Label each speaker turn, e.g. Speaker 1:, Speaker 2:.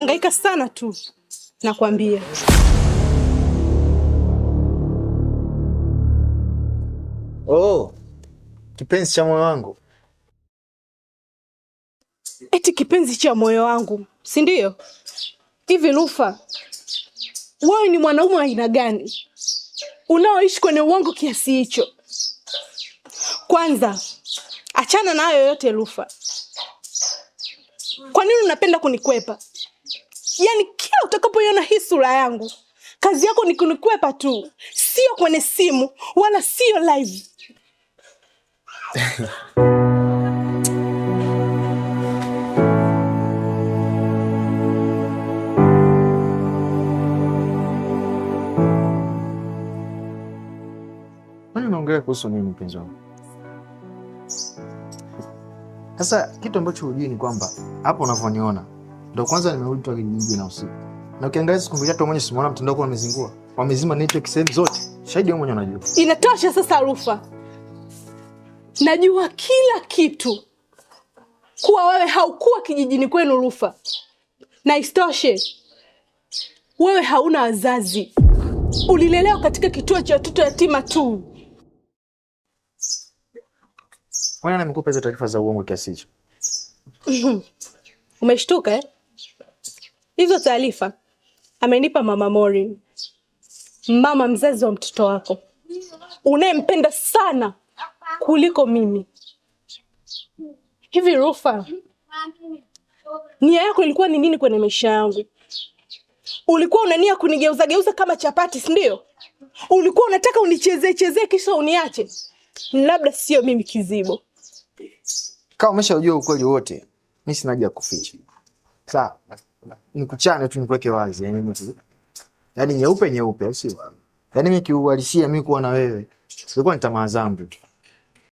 Speaker 1: Hangaika sana tu, nakwambia.
Speaker 2: Oh, kipenzi cha moyo wangu.
Speaker 1: Eti kipenzi cha moyo wangu, si ndio? Hivi Lufa, wewe ni mwanaume wa aina gani unaoishi kwenye uongo kiasi hicho? Kwanza, achana na hayo yote Lufa. Kwa nini unapenda kunikwepa? Yaani kila utakapoiona hii sura yangu, kazi yako ni kunikwepa tu. Sio kwenye simu, wala sio live.
Speaker 2: Mbona unaongelea kuhusu nini mpenzi wangu? Sasa kitu ambacho hujui ni kwamba hapo unavyoniona ndio kwanza nimerudi tu kijijini na usiku. Na ukiangalia siku mbili tu mwenye simuona mtandao kwa wamezingua. Wamezima network sehemu zote. Shahidi wewe mwenyewe unajua.
Speaker 1: Inatosha sasa Rufa. Najua kila kitu. Kuwa wewe haukuwa kijijini kwenu Rufa. Na istoshe, wewe hauna wazazi. Ulilelewa katika kituo cha watoto yatima tu.
Speaker 2: Kwa nini nimekupa hizo taarifa za uongo kiasi hicho?
Speaker 1: Umeshtuka eh? Hizo taarifa amenipa Mama Maureen. Mama mzazi wa mtoto wako. Unayempenda sana kuliko mimi. Hivi Rufa, nia yako ilikuwa ni nini kwenye maisha yangu? Ulikuwa unania kunigeuza kama chapati, si ndio? Ulikuwa unataka unichezee kisha uniache? Labda sio mimi kizibo.
Speaker 2: Kama umeshajua ukweli wote, mimi sina haja ya kuficha. Sawa. Nikuchane tu nikuweke wazi, yaani nyeupe, sio? Yaani mimi kiuhalisia mimi kuwa na wewe, sikuwa ni tamaa zangu tu.